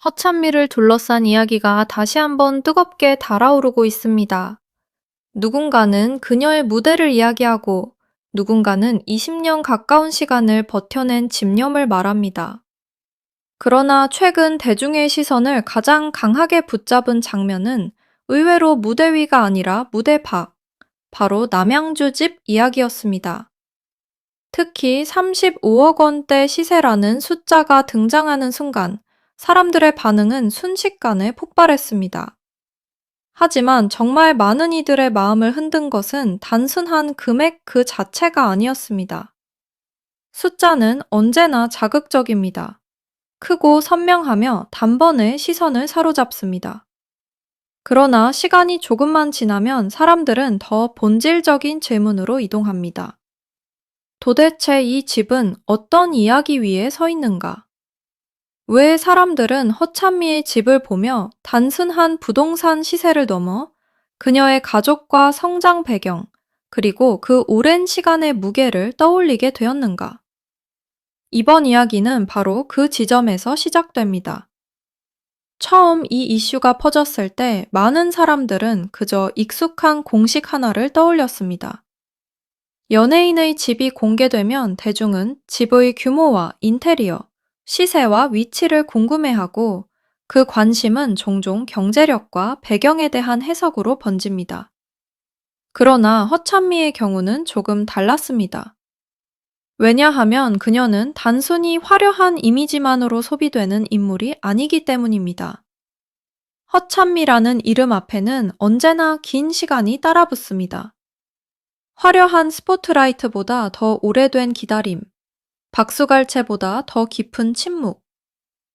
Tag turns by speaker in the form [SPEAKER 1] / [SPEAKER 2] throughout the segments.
[SPEAKER 1] 허참미를 둘러싼 이야기가 다시 한번 뜨겁게 달아오르고 있습니다. 누군가는 그녀의 무대를 이야기하고 누군가는 20년 가까운 시간을 버텨낸 집념을 말합니다. 그러나 최근 대중의 시선을 가장 강하게 붙잡은 장면은 의외로 무대 위가 아니라 무대 밖, 바로 남양주 집 이야기였습니다. 특히 35억 원대 시세라는 숫자가 등장하는 순간 사람들의 반응은 순식간에 폭발했습니다. 하지만 정말 많은 이들의 마음을 흔든 것은 단순한 금액 그 자체가 아니었습니다. 숫자는 언제나 자극적입니다. 크고 선명하며 단번에 시선을 사로잡습니다. 그러나 시간이 조금만 지나면 사람들은 더 본질적인 질문으로 이동합니다. 도대체 이 집은 어떤 이야기 위에 서 있는가? 왜 사람들은 허찬미의 집을 보며 단순한 부동산 시세를 넘어 그녀의 가족과 성장 배경, 그리고 그 오랜 시간의 무게를 떠올리게 되었는가? 이번 이야기는 바로 그 지점에서 시작됩니다. 처음 이 이슈가 퍼졌을 때 많은 사람들은 그저 익숙한 공식 하나를 떠올렸습니다. 연예인의 집이 공개되면 대중은 집의 규모와 인테리어, 시세와 위치를 궁금해하고 그 관심은 종종 경제력과 배경에 대한 해석으로 번집니다. 그러나 허찬미의 경우는 조금 달랐습니다. 왜냐하면 그녀는 단순히 화려한 이미지만으로 소비되는 인물이 아니기 때문입니다. 허찬미라는 이름 앞에는 언제나 긴 시간이 따라붙습니다. 화려한 스포트라이트보다 더 오래된 기다림, 박수갈채보다 더 깊은 침묵,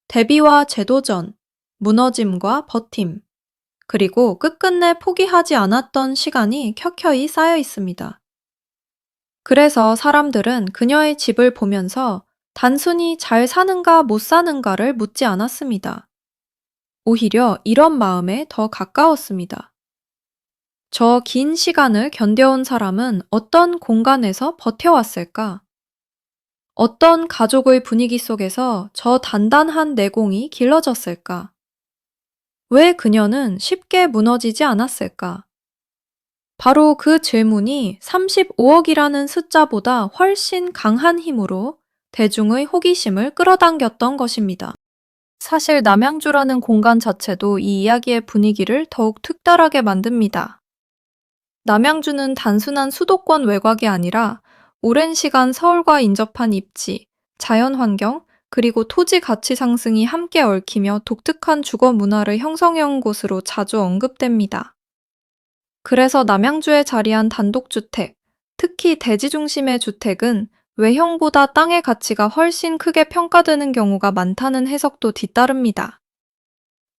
[SPEAKER 1] 대비와 재도전, 무너짐과 버팀, 그리고 끝끝내 포기하지 않았던 시간이 켜켜이 쌓여 있습니다. 그래서 사람들은 그녀의 집을 보면서 단순히 잘 사는가 못 사는가를 묻지 않았습니다. 오히려 이런 마음에 더 가까웠습니다. 저 긴 시간을 견뎌온 사람은 어떤 공간에서 버텨왔을까? 어떤 가족의 분위기 속에서 저 단단한 내공이 길러졌을까? 왜 그녀는 쉽게 무너지지 않았을까? 바로 그 질문이 35억이라는 숫자보다 훨씬 강한 힘으로 대중의 호기심을 끌어당겼던 것입니다. 사실 남양주라는 공간 자체도 이 이야기의 분위기를 더욱 특별하게 만듭니다. 남양주는 단순한 수도권 외곽이 아니라 오랜 시간 서울과 인접한 입지, 자연환경, 그리고 토지 가치 상승이 함께 얽히며 독특한 주거 문화를 형성해온 곳으로 자주 언급됩니다. 그래서 남양주에 자리한 단독주택, 특히 대지 중심의 주택은 외형보다 땅의 가치가 훨씬 크게 평가되는 경우가 많다는 해석도 뒤따릅니다.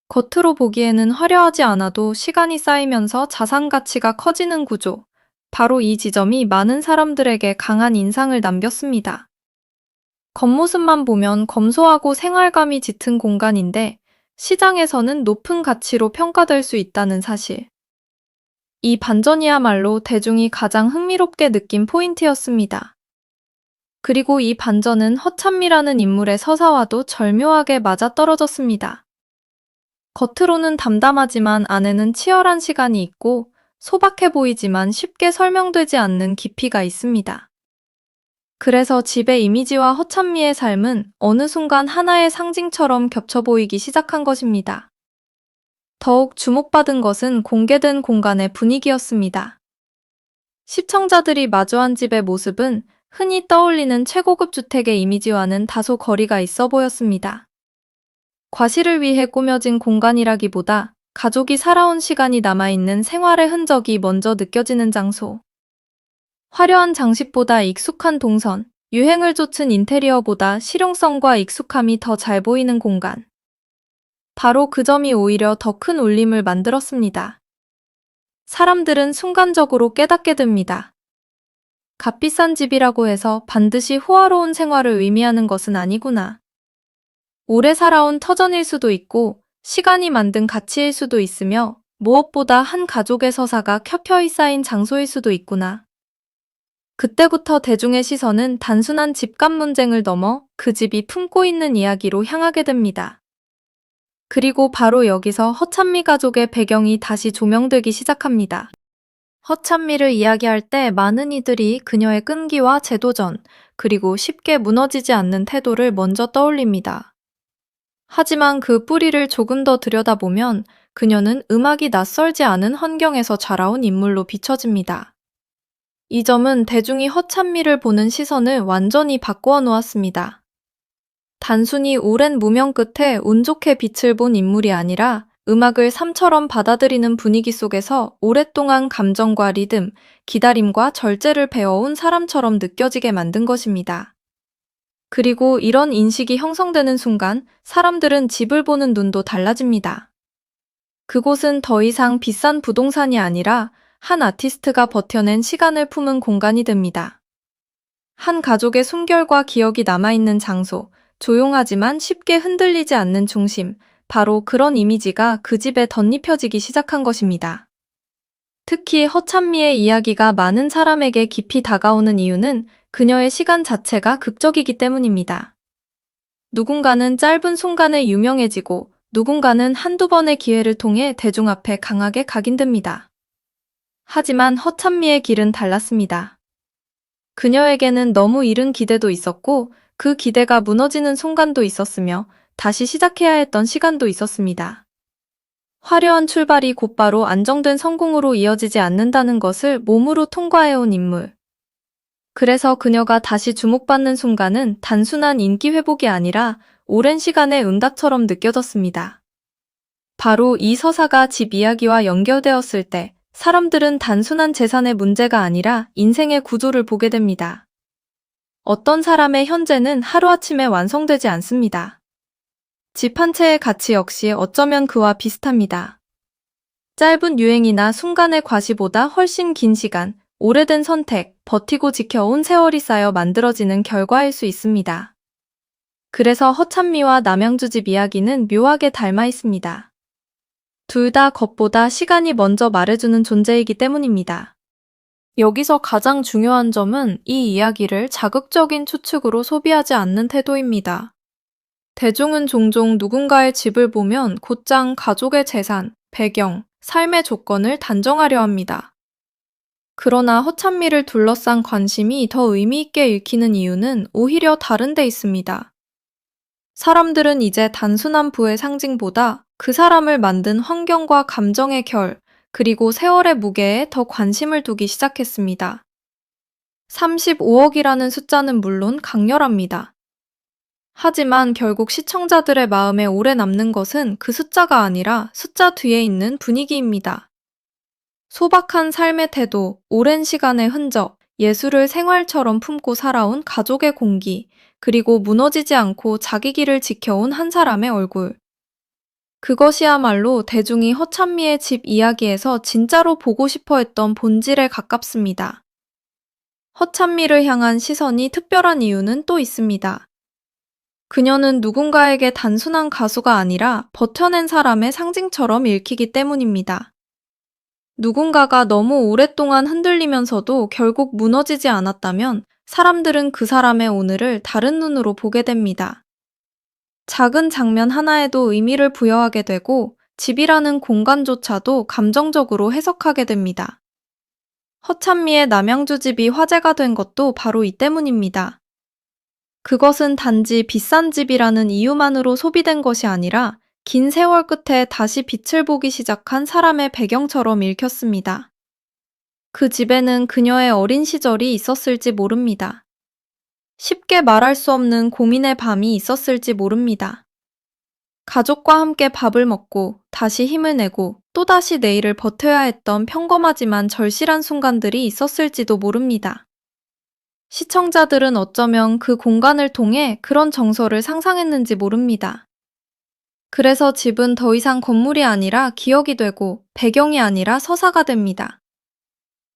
[SPEAKER 1] 겉으로 보기에는 화려하지 않아도 시간이 쌓이면서 자산 가치가 커지는 구조, 바로 이 지점이 많은 사람들에게 강한 인상을 남겼습니다. 겉모습만 보면 검소하고 생활감이 짙은 공간인데 시장에서는 높은 가치로 평가될 수 있다는 사실. 이 반전이야말로 대중이 가장 흥미롭게 느낀 포인트였습니다. 그리고 이 반전은 허찬미라는 인물의 서사와도 절묘하게 맞아떨어졌습니다. 겉으로는 담담하지만 안에는 치열한 시간이 있고 소박해 보이지만 쉽게 설명되지 않는 깊이가 있습니다. 그래서 집의 이미지와 허찬미의 삶은 어느 순간 하나의 상징처럼 겹쳐 보이기 시작한 것입니다. 더욱 주목받은 것은 공개된 공간의 분위기였습니다. 시청자들이 마주한 집의 모습은 흔히 떠올리는 최고급 주택의 이미지와는 다소 거리가 있어 보였습니다. 과실을 위해 꾸며진 공간이라기보다 가족이 살아온 시간이 남아있는 생활의 흔적이 먼저 느껴지는 장소. 화려한 장식보다 익숙한 동선, 유행을 좇은 인테리어보다 실용성과 익숙함이 더 잘 보이는 공간. 바로 그 점이 오히려 더 큰 울림을 만들었습니다. 사람들은 순간적으로 깨닫게 됩니다. 값비싼 집이라고 해서 반드시 호화로운 생활을 의미하는 것은 아니구나. 오래 살아온 터전일 수도 있고 시간이 만든 가치일 수도 있으며 무엇보다 한 가족의 서사가 켜켜이 쌓인 장소일 수도 있구나. 그때부터 대중의 시선은 단순한 집값 논쟁을 넘어 그 집이 품고 있는 이야기로 향하게 됩니다. 그리고 바로 여기서 허찬미 가족의 배경이 다시 조명되기 시작합니다. 허찬미를 이야기할 때 많은 이들이 그녀의 끈기와 재도전, 그리고 쉽게 무너지지 않는 태도를 먼저 떠올립니다. 하지만 그 뿌리를 조금 더 들여다보면 그녀는 음악이 낯설지 않은 환경에서 자라온 인물로 비춰집니다. 이 점은 대중이 허찬미를 보는 시선을 완전히 바꾸어 놓았습니다. 단순히 오랜 무명 끝에 운 좋게 빛을 본 인물이 아니라 음악을 삶처럼 받아들이는 분위기 속에서 오랫동안 감정과 리듬, 기다림과 절제를 배워온 사람처럼 느껴지게 만든 것입니다. 그리고 이런 인식이 형성되는 순간 사람들은 집을 보는 눈도 달라집니다. 그곳은 더 이상 비싼 부동산이 아니라 한 아티스트가 버텨낸 시간을 품은 공간이 됩니다. 한 가족의 숨결과 기억이 남아있는 장소, 조용하지만 쉽게 흔들리지 않는 중심, 바로 그런 이미지가 그 집에 덧입혀지기 시작한 것입니다. 특히 허찬미의 이야기가 많은 사람에게 깊이 다가오는 이유는 그녀의 시간 자체가 극적이기 때문입니다. 누군가는 짧은 순간에 유명해지고 누군가는 한두 번의 기회를 통해 대중 앞에 강하게 각인됩니다. 하지만 허찬미의 길은 달랐습니다. 그녀에게는 너무 이른 기대도 있었고 그 기대가 무너지는 순간도 있었으며 다시 시작해야 했던 시간도 있었습니다. 화려한 출발이 곧바로 안정된 성공으로 이어지지 않는다는 것을 몸으로 통과해온 인물. 그래서 그녀가 다시 주목받는 순간은 단순한 인기 회복이 아니라 오랜 시간의 응답처럼 느껴졌습니다. 바로 이 서사가 집 이야기와 연결되었을 때 사람들은 단순한 재산의 문제가 아니라 인생의 구조를 보게 됩니다. 어떤 사람의 현재는 하루아침에 완성되지 않습니다. 집 한 채의 가치 역시 어쩌면 그와 비슷합니다. 짧은 유행이나 순간의 과시보다 훨씬 긴 시간, 오래된 선택, 버티고 지켜온 세월이 쌓여 만들어지는 결과일 수 있습니다. 그래서 허찬미와 남양주 집 이야기는 묘하게 닮아 있습니다. 둘 다 겉보다 시간이 먼저 말해주는 존재이기 때문입니다. 여기서 가장 중요한 점은 이 이야기를 자극적인 추측으로 소비하지 않는 태도입니다. 대중은 종종 누군가의 집을 보면 곧장 가족의 재산, 배경, 삶의 조건을 단정하려 합니다. 그러나 허찬미를 둘러싼 관심이 더 의미 있게 읽히는 이유는 오히려 다른 데 있습니다. 사람들은 이제 단순한 부의 상징보다 그 사람을 만든 환경과 감정의 결, 그리고 세월의 무게에 더 관심을 두기 시작했습니다. 35억이라는 숫자는 물론 강렬합니다. 하지만 결국 시청자들의 마음에 오래 남는 것은 그 숫자가 아니라 숫자 뒤에 있는 분위기입니다. 소박한 삶의 태도, 오랜 시간의 흔적, 예술을 생활처럼 품고 살아온 가족의 공기, 그리고 무너지지 않고 자기 길을 지켜온 한 사람의 얼굴. 그것이야말로 대중이 허찬미의 집 이야기에서 진짜로 보고 싶어 했던 본질에 가깝습니다. 허찬미를 향한 시선이 특별한 이유는 또 있습니다. 그녀는 누군가에게 단순한 가수가 아니라 버텨낸 사람의 상징처럼 읽히기 때문입니다. 누군가가 너무 오랫동안 흔들리면서도 결국 무너지지 않았다면 사람들은 그 사람의 오늘을 다른 눈으로 보게 됩니다. 작은 장면 하나에도 의미를 부여하게 되고 집이라는 공간조차도 감정적으로 해석하게 됩니다. 허찬미의 남양주 집이 화제가 된 것도 바로 이 때문입니다. 그것은 단지 비싼 집이라는 이유만으로 소비된 것이 아니라 긴 세월 끝에 다시 빛을 보기 시작한 사람의 배경처럼 읽혔습니다. 그 집에는 그녀의 어린 시절이 있었을지 모릅니다. 쉽게 말할 수 없는 고민의 밤이 있었을지 모릅니다. 가족과 함께 밥을 먹고 다시 힘을 내고 또다시 내일을 버텨야 했던 평범하지만 절실한 순간들이 있었을지도 모릅니다. 시청자들은 어쩌면 그 공간을 통해 그런 정서를 상상했는지 모릅니다. 그래서 집은 더 이상 건물이 아니라 기억이 되고 배경이 아니라 서사가 됩니다.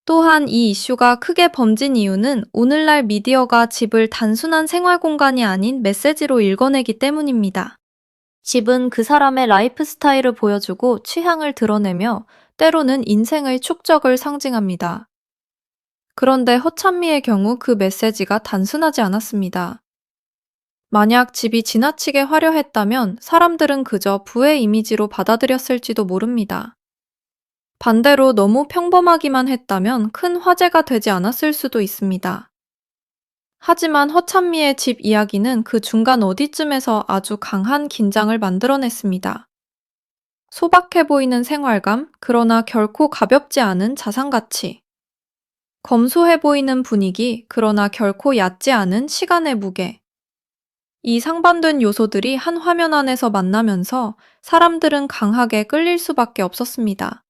[SPEAKER 1] 또한 이 이슈가 크게 번진 이유는 오늘날 미디어가 집을 단순한 생활 공간이 아닌 메시지로 읽어내기 때문입니다. 집은 그 사람의 라이프 스타일을 보여주고 취향을 드러내며 때로는 인생의 축적을 상징합니다. 그런데 허찬미의 경우 그 메시지가 단순하지 않았습니다. 만약 집이 지나치게 화려했다면 사람들은 그저 부의 이미지로 받아들였을지도 모릅니다. 반대로 너무 평범하기만 했다면 큰 화제가 되지 않았을 수도 있습니다. 하지만 허찬미의 집 이야기는 그 중간 어디쯤에서 아주 강한 긴장을 만들어냈습니다. 소박해 보이는 생활감, 그러나 결코 가볍지 않은 자산가치. 검소해 보이는 분위기, 그러나 결코 얕지 않은 시간의 무게. 이 상반된 요소들이 한 화면 안에서 만나면서 사람들은 강하게 끌릴 수밖에 없었습니다.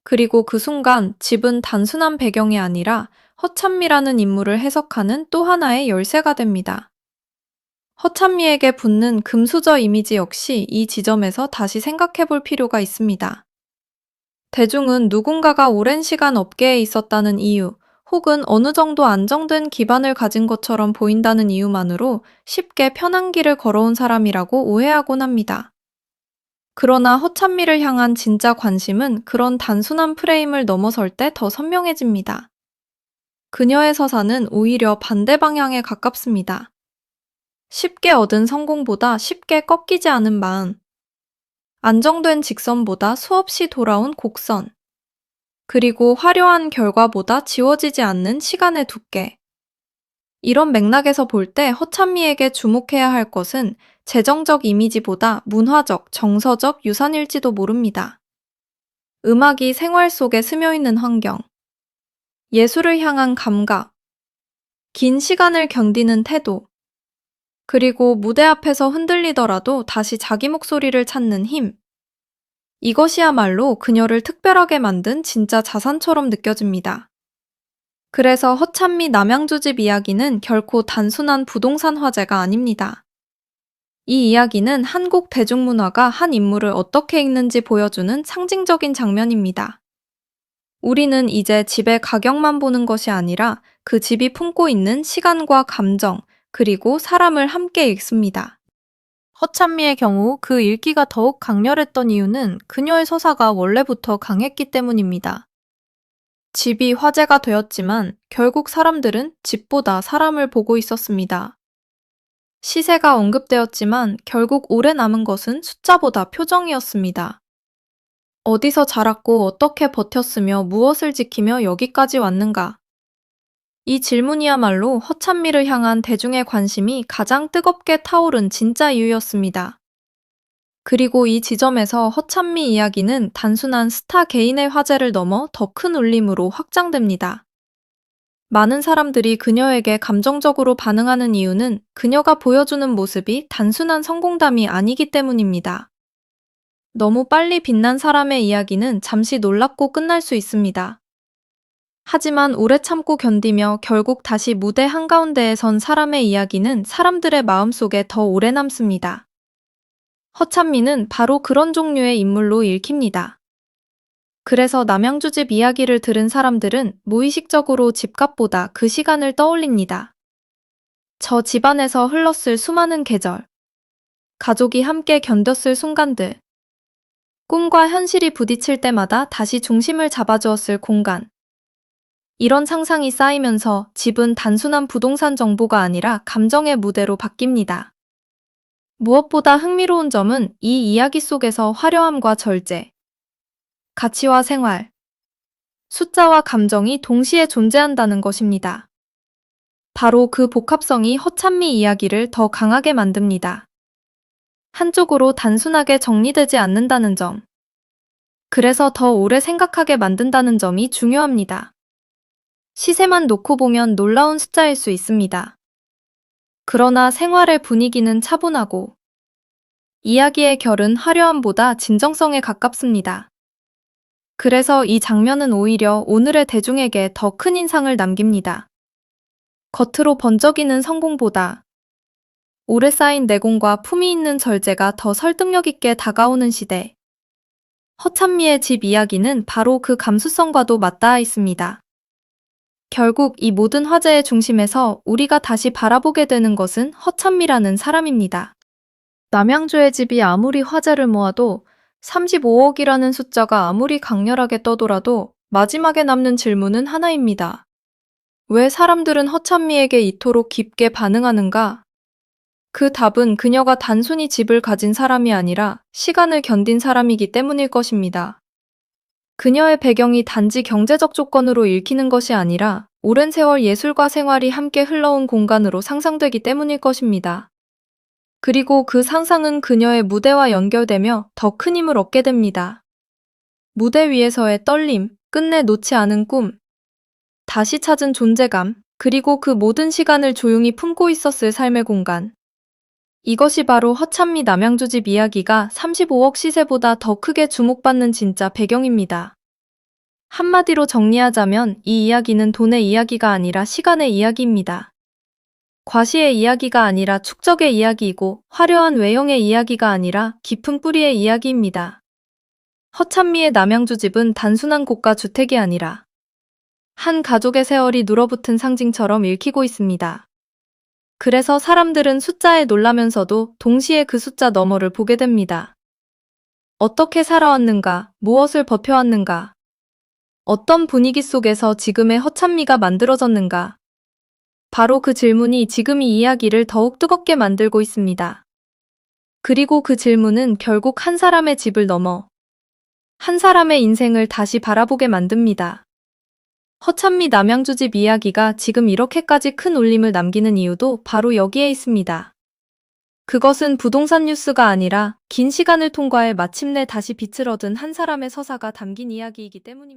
[SPEAKER 1] 그리고 그 순간 집은 단순한 배경이 아니라 허찬미라는 인물을 해석하는 또 하나의 열쇠가 됩니다. 허찬미에게 붙는 금수저 이미지 역시 이 지점에서 다시 생각해 볼 필요가 있습니다. 대중은 누군가가 오랜 시간 업계에 있었다는 이유, 혹은 어느 정도 안정된 기반을 가진 것처럼 보인다는 이유만으로 쉽게 편한 길을 걸어온 사람이라고 오해하곤 합니다. 그러나 허찬미를 향한 진짜 관심은 그런 단순한 프레임을 넘어설 때 더 선명해집니다. 그녀의 서사는 오히려 반대 방향에 가깝습니다. 쉽게 얻은 성공보다 쉽게 꺾이지 않은 마음, 안정된 직선보다 수없이 돌아온 곡선, 그리고 화려한 결과보다 지워지지 않는 시간의 두께. 이런 맥락에서 볼 때 허찬미에게 주목해야 할 것은 재정적 이미지보다 문화적, 정서적 유산일지도 모릅니다. 음악이 생활 속에 스며있는 환경, 예술을 향한 감각, 긴 시간을 견디는 태도, 그리고 무대 앞에서 흔들리더라도 다시 자기 목소리를 찾는 힘. 이것이야말로 그녀를 특별하게 만든 진짜 자산처럼 느껴집니다. 그래서 허찬미 남양주집 이야기는 결코 단순한 부동산 화제가 아닙니다. 이 이야기는 한국 대중문화가 한 인물을 어떻게 읽는지 보여주는 상징적인 장면입니다. 우리는 이제 집의 가격만 보는 것이 아니라 그 집이 품고 있는 시간과 감정, 그리고 사람을 함께 읽습니다. 허찬미의 경우 그 읽기가 더욱 강렬했던 이유는 그녀의 서사가 원래부터 강했기 때문입니다. 집이 화제가 되었지만 결국 사람들은 집보다 사람을 보고 있었습니다. 시세가 언급되었지만 결국 오래 남은 것은 숫자보다 표정이었습니다. 어디서 자랐고 어떻게 버텼으며 무엇을 지키며 여기까지 왔는가? 이 질문이야말로 허찬미를 향한 대중의 관심이 가장 뜨겁게 타오른 진짜 이유였습니다. 그리고 이 지점에서 허찬미 이야기는 단순한 스타 개인의 화제를 넘어 더 큰 울림으로 확장됩니다. 많은 사람들이 그녀에게 감정적으로 반응하는 이유는 그녀가 보여주는 모습이 단순한 성공담이 아니기 때문입니다. 너무 빨리 빛난 사람의 이야기는 잠시 놀랍고 끝날 수 있습니다. 하지만 오래 참고 견디며 결국 다시 무대 한가운데에 선 사람의 이야기는 사람들의 마음속에 더 오래 남습니다. 허찬미는 바로 그런 종류의 인물로 읽힙니다. 그래서 남양주집 이야기를 들은 사람들은 무의식적으로 집값보다 그 시간을 떠올립니다. 저 집안에서 흘렀을 수많은 계절, 가족이 함께 견뎠을 순간들, 꿈과 현실이 부딪힐 때마다 다시 중심을 잡아주었을 공간. 이런 상상이 쌓이면서 집은 단순한 부동산 정보가 아니라 감정의 무대로 바뀝니다. 무엇보다 흥미로운 점은 이 이야기 속에서 화려함과 절제, 가치와 생활, 숫자와 감정이 동시에 존재한다는 것입니다. 바로 그 복합성이 허찬미 이야기를 더 강하게 만듭니다. 한쪽으로 단순하게 정리되지 않는다는 점. 그래서 더 오래 생각하게 만든다는 점이 중요합니다. 시세만 놓고 보면 놀라운 숫자일 수 있습니다. 그러나 생활의 분위기는 차분하고 이야기의 결은 화려함보다 진정성에 가깝습니다. 그래서 이 장면은 오히려 오늘의 대중에게 더 큰 인상을 남깁니다. 겉으로 번쩍이는 성공보다 오래 쌓인 내공과 품위 있는 절제가 더 설득력 있게 다가오는 시대. 허찬미의 집 이야기는 바로 그 감수성과도 맞닿아 있습니다. 결국 이 모든 화제의 중심에서 우리가 다시 바라보게 되는 것은 허찬미라는 사람입니다. 남양주의 집이 아무리 화제를 모아도 35억이라는 숫자가 아무리 강렬하게 떠돌아도 마지막에 남는 질문은 하나입니다. 왜 사람들은 허찬미에게 이토록 깊게 반응하는가? 그 답은 그녀가 단순히 집을 가진 사람이 아니라 시간을 견딘 사람이기 때문일 것입니다. 그녀의 배경이 단지 경제적 조건으로 읽히는 것이 아니라 오랜 세월 예술과 생활이 함께 흘러온 공간으로 상상되기 때문일 것입니다. 그리고 그 상상은 그녀의 무대와 연결되며 더 큰 힘을 얻게 됩니다. 무대 위에서의 떨림, 끝내 놓지 않은 꿈, 다시 찾은 존재감, 그리고 그 모든 시간을 조용히 품고 있었을 삶의 공간. 이것이 바로 허찬미 남양주집 이야기가 35억 시세보다 더 크게 주목받는 진짜 배경입니다. 한마디로 정리하자면 이 이야기는 돈의 이야기가 아니라 시간의 이야기입니다. 과시의 이야기가 아니라 축적의 이야기이고 화려한 외형의 이야기가 아니라 깊은 뿌리의 이야기입니다. 허찬미의 남양주집은 단순한 고가 주택이 아니라 한 가족의 세월이 눌어붙은 상징처럼 읽히고 있습니다. 그래서 사람들은 숫자에 놀라면서도 동시에 그 숫자 너머를 보게 됩니다. 어떻게 살아왔는가, 무엇을 버텨왔는가, 어떤 분위기 속에서 지금의 허찬미가 만들어졌는가. 바로 그 질문이 지금 이 이야기를 더욱 뜨겁게 만들고 있습니다. 그리고 그 질문은 결국 한 사람의 집을 넘어 한 사람의 인생을 다시 바라보게 만듭니다. 허찬미 남양주집 이야기가 지금 이렇게까지 큰 울림을 남기는 이유도 바로 여기에 있습니다. 그것은 부동산 뉴스가 아니라 긴 시간을 통과해 마침내 다시 빛을 얻은 한 사람의 서사가 담긴 이야기이기 때문입니다.